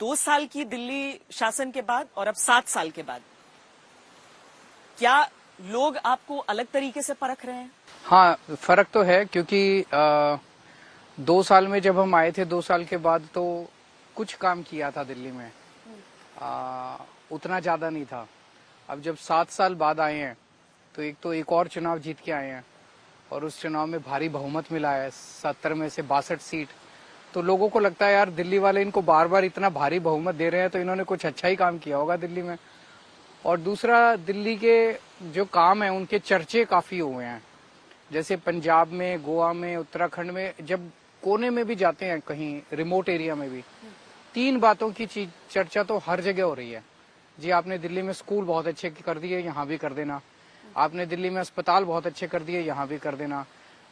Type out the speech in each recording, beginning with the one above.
2 साल की दिल्ली शासन के बाद और अब 7 साल के बाद क्या लोग आपको अलग तरीके से परख रहे हैं? हाँ, फर्क तो है क्योंकि 2 साल में जब हम आए थे 2 साल के बाद तो कुछ काम किया था दिल्ली में, उतना ज्यादा नहीं था। अब जब 7 साल बाद आए हैं तो एक और चुनाव जीत के आए हैं और उस चुनाव में भारी बहुमत मिला है, 70 में से 62 सीट। तो लोगों को लगता है यार दिल्ली वाले इनको बार बार इतना भारी बहुमत दे रहे हैं तो इन्होंने कुछ अच्छा ही काम किया होगा दिल्ली में। और दूसरा, दिल्ली के जो काम है उनके चर्चे काफी हुए हैं। जैसे पंजाब में, गोवा में, उत्तराखंड में, जब कोने में भी जाते हैं कहीं रिमोट एरिया में भी, 3 बातों की चर्चा तो हर जगह हो रही है। जी, आपने दिल्ली में स्कूल बहुत अच्छे कर दिए, यहाँ भी कर देना। आपने दिल्ली में अस्पताल बहुत अच्छे कर दिए, यहाँ भी कर देना।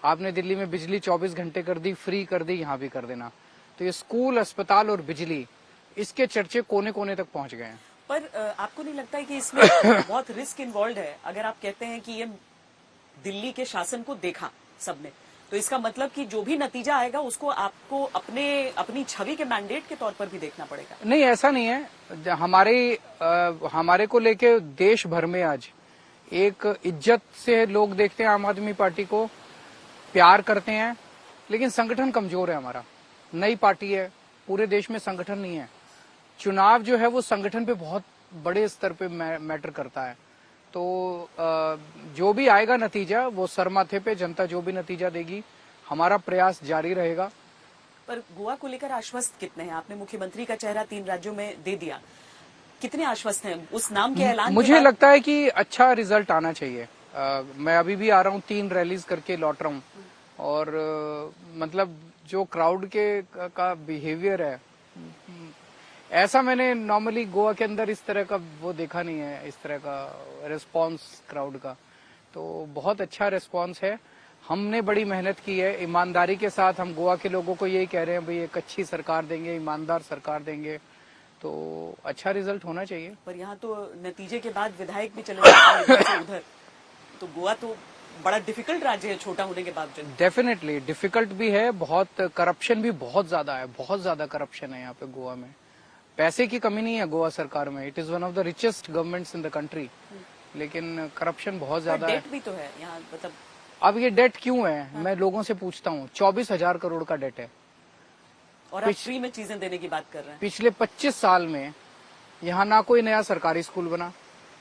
आपने दिल्ली में बिजली 24 घंटे कर दी, फ्री कर दी, यहाँ भी कर देना। तो ये स्कूल, अस्पताल और बिजली, इसके चर्चे कोने कोने तक पहुंच गए हैं। पर आपको नहीं लगता है कि इसमें बहुत रिस्क इन्वॉल्व है? अगर आप कहते हैं कि ये दिल्ली के शासन को देखा सबने, तो इसका मतलब कि जो भी नतीजा आएगा उसको आपको अपनी छवि के मैंडेट के तौर पर भी देखना पड़ेगा। नहीं, ऐसा नहीं है। हमारे को लेके देश भर में आज एक इज्जत से लोग देखते हैं आम आदमी पार्टी को, प्यार करते हैं, लेकिन संगठन कमजोर है हमारा। नई पार्टी है, पूरे देश में संगठन नहीं है। चुनाव जो है वो संगठन पे बहुत बड़े स्तर पे मैटर करता है। तो जो भी आएगा नतीजा वो सर माथे पे, जनता जो भी नतीजा देगी, हमारा प्रयास जारी रहेगा। पर गोवा को लेकर आश्वस्त कितने हैं? आपने मुख्यमंत्री का चेहरा 3 राज्यों में दे दिया, कितने आश्वस्त हैं उस नाम के ऐलान? मुझे लगता है कि अच्छा रिजल्ट आना चाहिए। मैं अभी भी आ रहा हूँ, 3 रैलीज करके लौट रहा हूँ और मतलब जो क्राउड का बिहेवियर है, ऐसा मैंने नॉर्मली गोवा के अंदर इस तरह का वो देखा नहीं है, इस तरह का रिस्पांस क्राउड का। तो बहुत अच्छा रिस्पांस है। हमने बड़ी मेहनत की है, ईमानदारी के साथ हम गोवा के लोगों को यही कह रहे हैं, भाई एक अच्छी सरकार देंगे, ईमानदार सरकार देंगे, तो अच्छा रिजल्ट होना चाहिए। पर यहाँ तो नतीजे के बाद विधायक भी चले जाते हैं उधर, तो गोवा तो बड़ा डिफिकल्ट राज्य है छोटा होने के बावजूद। डेफिनेटली डिफिकल्ट भी है, बहुत करप्शन भी बहुत ज्यादा है, बहुत ज्यादा करप्शन है यहाँ पे गोवा में। पैसे की कमी नहीं है गोवा सरकार में, it is one of the richest governments in the country, लेकिन करप्शन बहुत ज्यादा है। डेट भी तो है यहाँ, मतलब अब ये डेट क्यों है? हाँ। मैं लोगों से पूछता हूँ, 24,000 करोड़ का डेट है और आप फ्री में चीजें देने की बात कर रहे हैं। पिछले 25 साल में यहाँ ना कोई नया सरकारी स्कूल बना,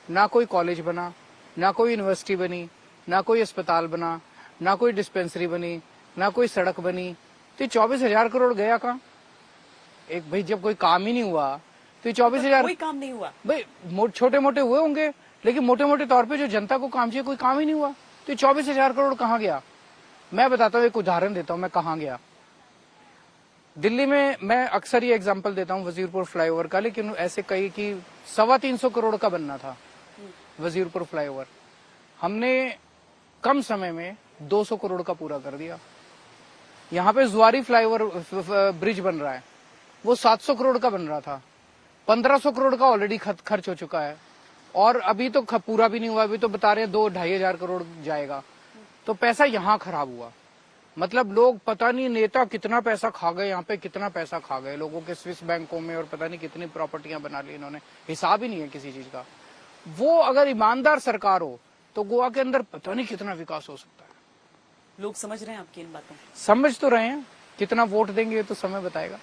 ना कोई कॉलेज बना, ना कोई यूनिवर्सिटी बनी, ना कोई अस्पताल बना, ना कोई डिस्पेंसरी बनी, ना कोई सड़क बनी। तो 24,000 करोड़ गया कहाँ? एक भाई जब कोई काम ही नहीं हुआ तो 24,000 कोई काम नहीं हुआ भाई, छोटे मोटे हुए होंगे, लेकिन मोटे मोटे तौर पे जो जनता को काम चाहिए कोई काम ही नहीं हुआ। तो 24,000 करोड़ कहाँ गया? मैं बताता हूँ, एक उदाहरण देता हूँ मैं कहाँ गया। दिल्ली में मैं अक्सर ये एग्जांपल देता हूँ वजीरपुर फ्लाईओवर का, लेकिन ऐसे कई कि 325 करोड़ का बनना था वजीरपुर फ्लाईओवर, हमने कम समय में 200 करोड़ का पूरा कर दिया। यहाँ पे जुआरी फ्लाईओवर ब्रिज बन रहा है, वो 700 करोड़ का बन रहा था, 1500 करोड़ का ऑलरेडी खर्च हो चुका है और अभी तो पूरा भी नहीं हुआ, अभी तो बता रहे हैं 2-2.5 हजार करोड़ जाएगा। तो पैसा यहाँ खराब हुआ। मतलब लोग पता नहीं नेता कितना पैसा खा गए, यहाँ पे कितना पैसा खा गए लोगों के स्विस बैंकों में, और पता नहीं कितनी प्रॉपर्टियां बना ली इन्होंने, हिसाब ही नहीं है किसी चीज का। वो अगर ईमानदार सरकार हो तो गोवा के अंदर पता नहीं कितना विकास हो सकता है। लोग समझ रहे हैं आपकी इन बातों? समझ तो रहे हैं, कितना वोट देंगे तो समय बताएगा।